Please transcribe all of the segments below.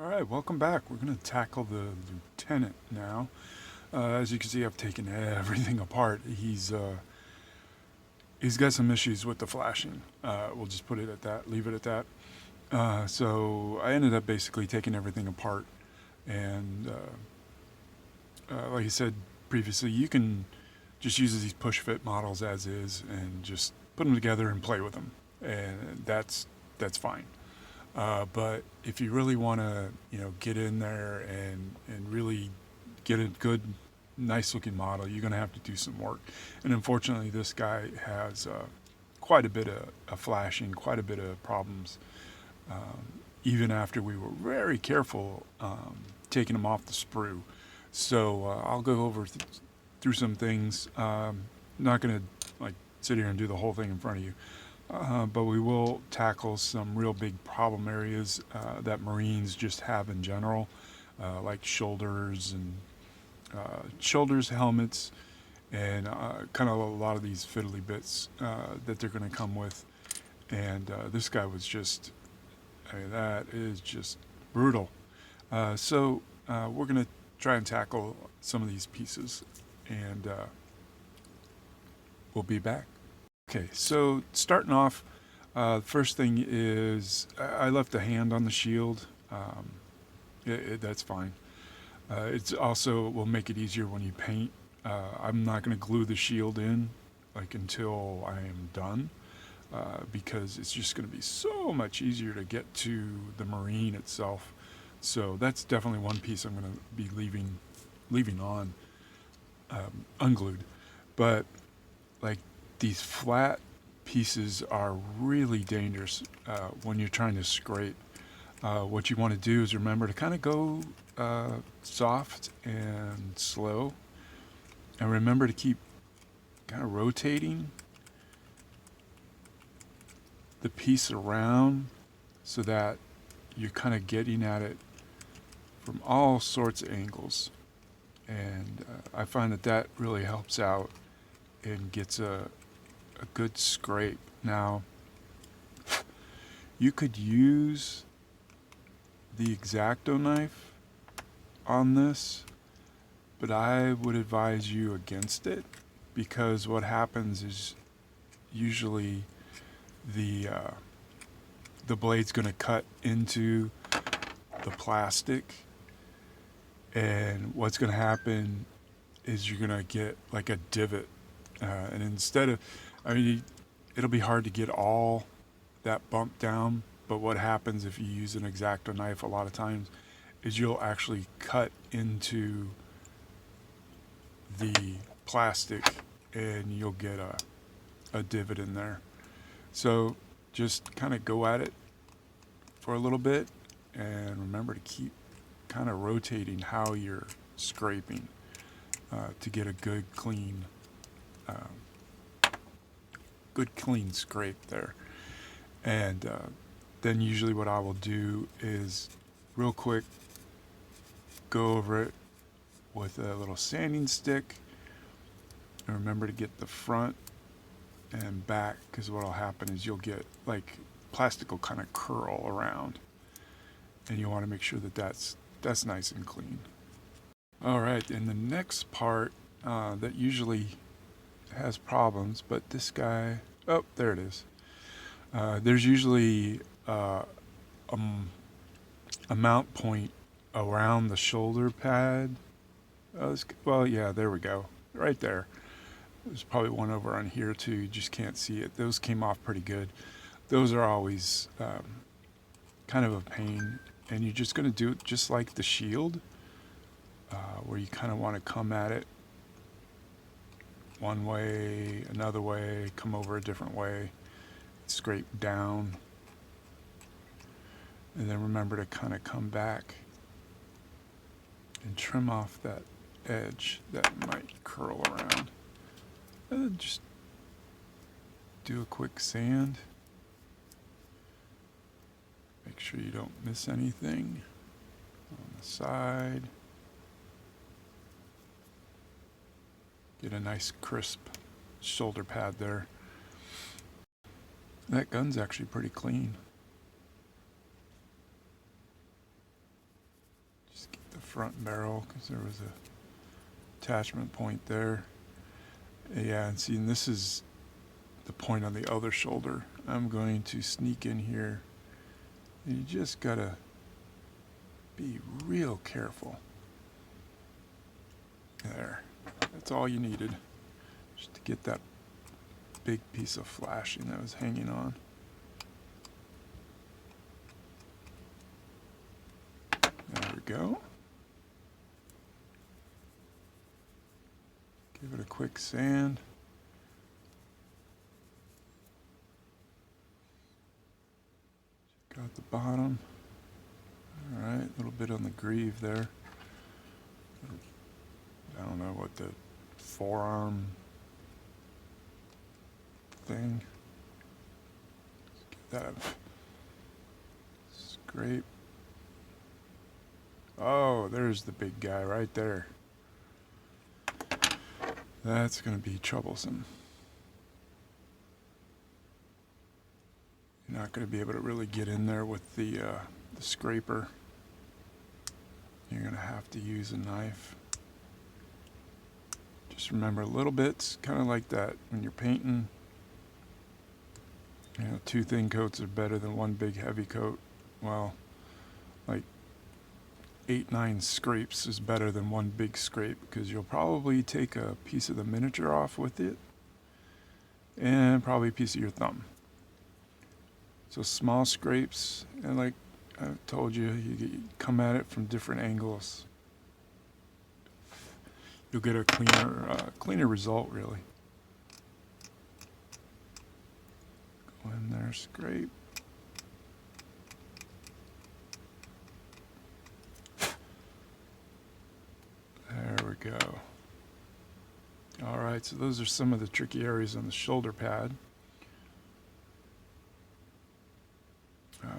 Alright, welcome back. We're going to tackle the lieutenant now. As you can see, I've taken everything apart. He's got some issues with the flashing. We'll just put it at that, leave it at that. So I ended up basically taking everything apart. And like I said previously, you can just use these push fit models as is and just put them together and play with them. And that's fine. But if you really want to, get in there and really get a good, nice looking model, you're going to have to do some work. And unfortunately, this guy has quite a bit of flashing, quite a bit of problems. Even after we were very careful taking him off the sprue. So I'll go over through some things. Not going to like sit here and do the whole thing in front of you. But we will tackle some real big problem areas that Marines just have in general, like shoulders, helmets, and kind of a lot of these fiddly bits that they're going to come with. And this guy was just, that is just brutal. So we're going to try and tackle some of these pieces, and we'll be back. Okay, so starting off, first thing is I left a hand on the shield. That's fine. It's also will make it easier when you paint. I'm not going to glue the shield in like until I am done because it's just going to be so much easier to get to the Marine itself. So that's definitely one piece I'm going to be leaving on unglued. But like these flat pieces are really dangerous when you're trying to scrape. What you want to do is remember to kind of go soft and slow, and remember to keep kind of rotating the piece around so that you're kind of getting at it from all sorts of angles. And I find that really helps out and gets a good scrape. Now, you could use the X-Acto knife on this, but I would advise you against it because what happens is usually the blade's going to cut into the plastic, and what's going to happen is you're going to get like a divot, and instead of it'll be hard to get all that bump down, but what happens if you use an X-Acto knife a lot of times is you'll actually cut into the plastic and you'll get a divot in there. So just kind of go at it for a little bit and remember to keep kind of rotating how you're scraping to get a good clean scrape there. And then usually what I will do is real quick go over it with a little sanding stick, and remember to get the front and back, because what will happen is you'll get like plastic will kind of curl around, and you want to make sure that that's nice and clean. All right, and the next part that usually has problems, but this guy, oh, there it is. There's usually a mount point around the shoulder pad. Well, yeah, there we go. Right there. There's probably one over on here too. You just can't see it. Those came off pretty good. Those are always kind of a pain. And you're just going to do it just like the shield, where you kind of want to come at it one way, another way, come over a different way, scrape down, and then remember to kind of come back and trim off that edge that might curl around. And then just do a quick sand. Make sure you don't miss anything on the side. Get a nice crisp shoulder pad there. That gun's actually pretty clean. front barrel because there was a attachment point there. Yeah, and see, and this is the point on the other shoulder. I'm going to sneak in here. And you just gotta be real careful. There. That's all you needed. Just to get that big piece of flashing that was hanging on. There we go. Give it a quick sand. Got the bottom. Alright, a little bit on the greave there. I don't know what the forearm thing. Let's get that. Scrape. Oh, there's the big guy right there. That's going to be troublesome. You're not going to be able to really get in there with the scraper. You're going to have to use a knife. Just remember, little bits, kind of like that when you're painting. You know, 2 thin coats are better than 1 big heavy coat. Well, like 8-9 scrapes is better than 1 big scrape, because you'll probably take a piece of the miniature off with it and probably a piece of your thumb. So small scrapes, and like I told you, you come at it from different angles. You'll get a cleaner result, really. Go in there, scrape. There we go. All right, so those are some of the tricky areas on the shoulder pad.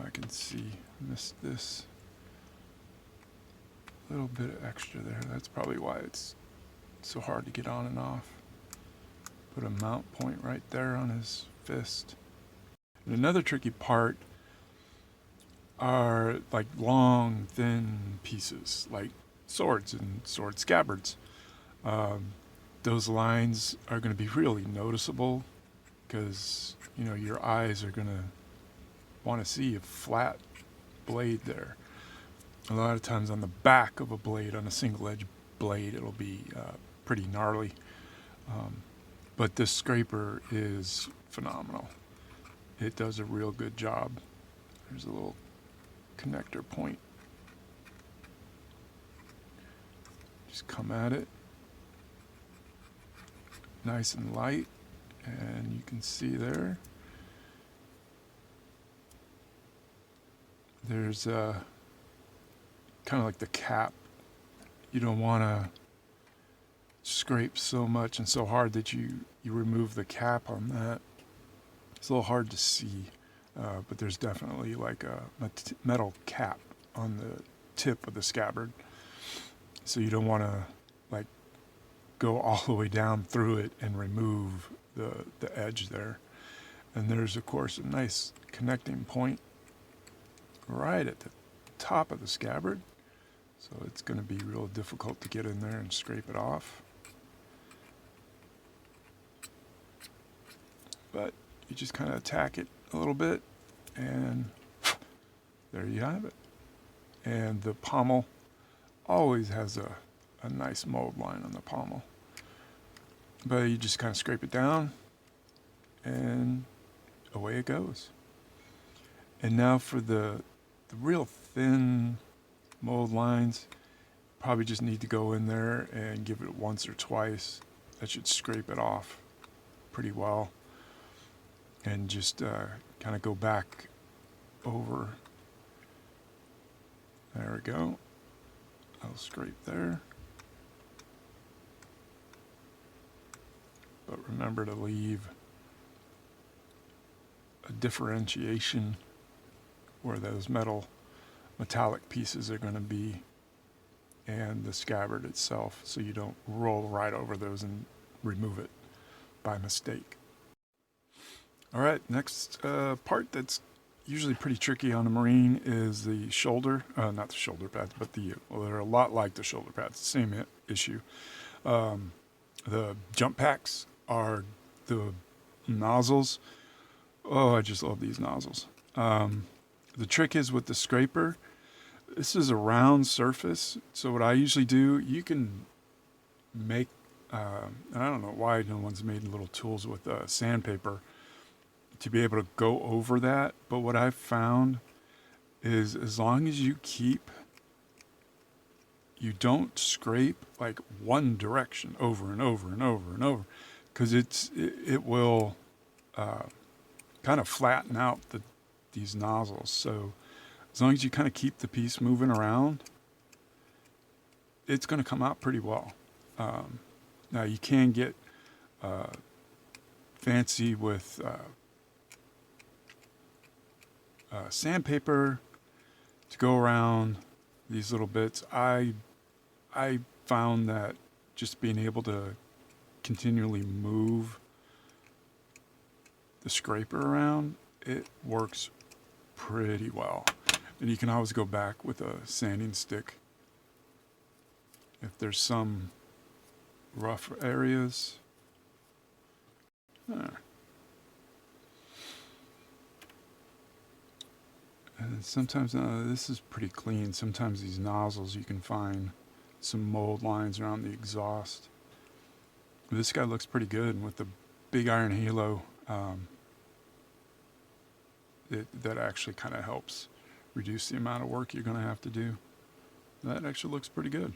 I can see, missed this. A little bit of extra there. That's probably why it's so hard to get on and off. Put a mount point right there on his fist. And another tricky part are like long, thin pieces, like swords and sword scabbards. Those lines are going to be really noticeable because, you know, your eyes are going to want to see a flat blade there. A lot of times on the back of a blade, on a single edge blade, it'll be pretty gnarly. But this scraper is phenomenal. It does a real good job. There's a little connector point. Just come at it. Nice and light. And you can see there. There's kind of like the cap. You don't want to scrape so much and so hard that you remove the cap on that. It's a little hard to see, but there's definitely like a metal cap on the tip of the scabbard. So you don't want to like go all the way down through it and remove the edge there. And there's of course a nice connecting point right at the top of the scabbard. So it's going to be real difficult to get in there and scrape it off. But you just kind of attack it a little bit and there you have it. And the pommel always has a nice mold line on the pommel. But you just kind of scrape it down and away it goes. And now for the real thin mold lines, probably just need to go in there and give it once or twice. That should scrape it off pretty well. And just kind of go back over. There we go. I'll scrape there. But remember to leave a differentiation where those metallic pieces are going to be and the scabbard itself, so you don't roll right over those and remove it by mistake. All right, next part that's usually pretty tricky on a Marine is the shoulder, not the shoulder pads, but well, they're a lot like the shoulder pads, same issue. The jump packs are the nozzles. Oh, I just love these nozzles. The trick is with the scraper, this is a round surface. So what I usually do, you can make, and I don't know why no one's made little tools with sandpaper to be able to go over that. But what I've found is as long as you don't scrape like one direction over and over and over and over, because it will kind of flatten out these nozzles. So as long as you kind of keep the piece moving around, it's going to come out pretty well. Now you can get fancy with sandpaper to go around these little bits. I found that just being able to continually move the scraper around, it works pretty well. And you can always go back with a sanding stick if there's some rough areas. And sometimes, this is pretty clean. Sometimes these nozzles, you can find some mold lines around the exhaust. This guy looks pretty good, and with the big iron halo, that actually kind of helps reduce the amount of work you're going to have to do. That actually looks pretty good.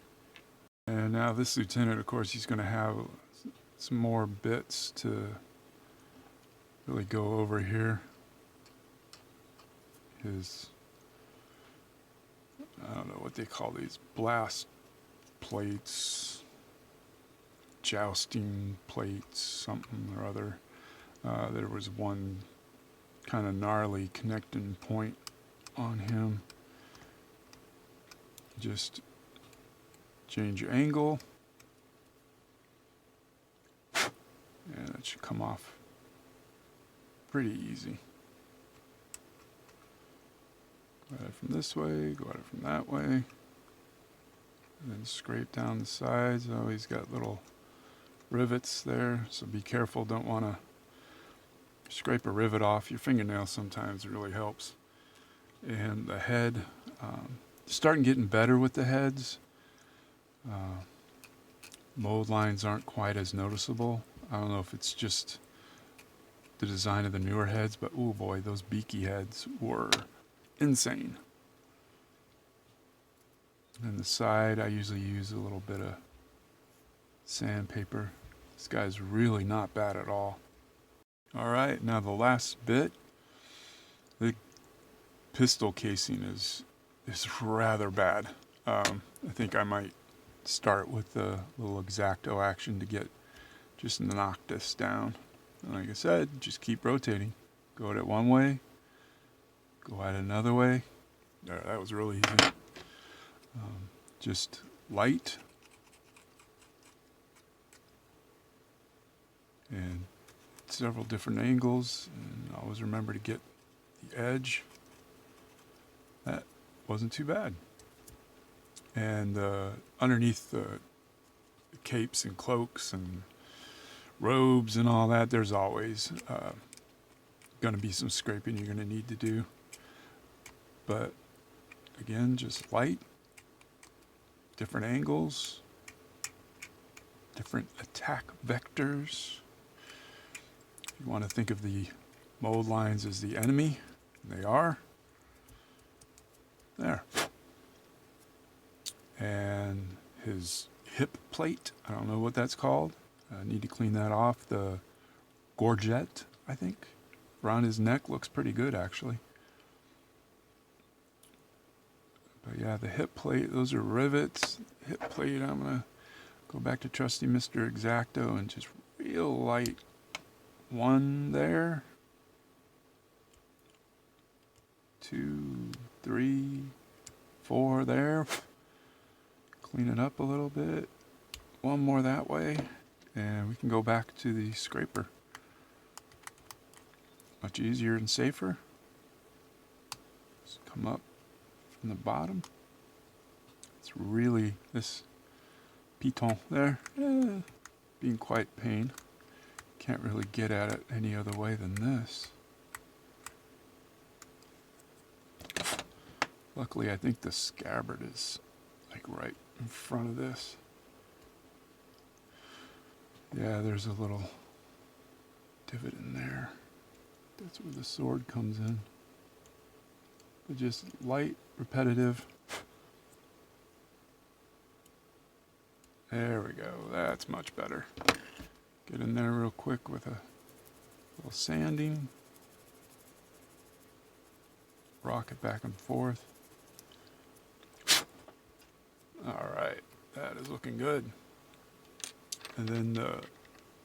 And now this lieutenant, of course, he's going to have some more bits to really go over here. His, I don't know what they call these, blast plates, jousting plates, something or other. There was one kind of gnarly connecting point on him. Just change your angle, and it should come off pretty easy. Go at it from this way, go at it from that way, and then scrape down the sides. Oh, he's got little rivets there, so be careful. Don't want to scrape a rivet off your fingernail. Sometimes it really helps. And the head, starting getting better with the heads. Mold lines aren't quite as noticeable. I don't know if it's just the design of the newer heads, but oh boy, those beaky heads were insane. And the side, I usually use a little bit of sandpaper. This guy's really not bad at all. All right, now the last bit. The pistol casing is rather bad. I think I might start with the little X-Acto action to just knock this down. And like I said, just keep rotating. Go at it one way, go at it another way. There, that was really easy. Just light and several different angles, and always remember to get the edge. That wasn't too bad. And underneath the capes and cloaks and robes and all that, there's always going to be some scraping you're going to need to do. But again, just light, different angles, different attack vectors. You want to think of the mold lines as the enemy, and they are. There. And his hip plate, I don't know what that's called. I need to clean that off. The gorget, I think, around his neck looks pretty good, actually. But yeah, the hip plate, those are rivets. Hip plate, I'm going to go back to trusty Mr. X-Acto and just real light one there. 2, 3, 4 there. Clean it up a little bit. One more that way. And we can go back to the scraper. Much easier and safer. come up from the bottom. It's really, this piton there, being quite pain. Can't really get at it any other way than this. Luckily, I think the scabbard is like right in front of this. Yeah, there's a little divot in there. That's where the sword comes in. But just light, repetitive. There we go. That's much better. Get in there real quick with a little sanding. Rock it back and forth. All right, that is looking good. And then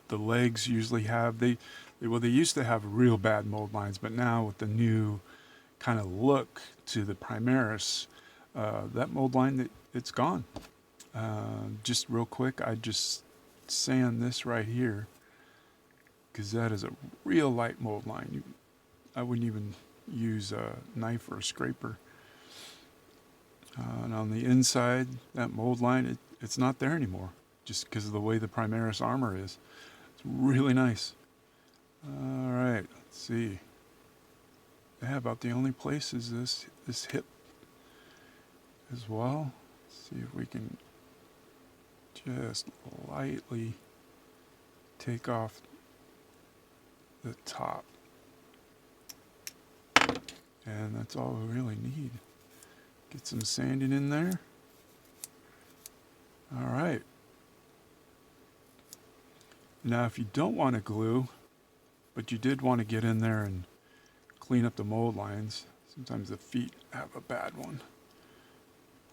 the legs usually have, they used to have real bad mold lines, but now with the new kind of look to the Primaris, that mold line, it's gone. Just real quick, I just sand this right here because that is a real light mold line. I wouldn't even use a knife or a scraper. And on the inside, that mold line, it's not there anymore, just because of the way the Primaris armor is. It's really nice. All right, let's see. Yeah, about the only place is this hip as well. Let's see if we can just lightly take off the top. And that's all we really need. Get some sanding in there. All right. Now, if you don't want to glue, but you did want to get in there and clean up the mold lines, sometimes the feet have a bad one,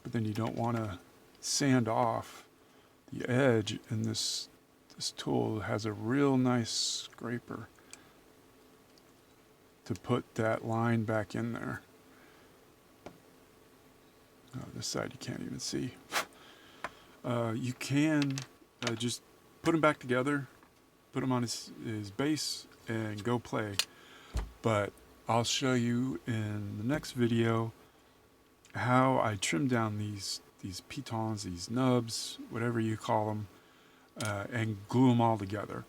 but then you don't want to sand off the edge, and this tool has a real nice scraper to put that line back in there. Oh, this side you can't even see. You can just put them back together, put them on his base, and go play. But I'll show you in the next video how I trim down these pitons, these nubs, whatever you call them, and glue them all together.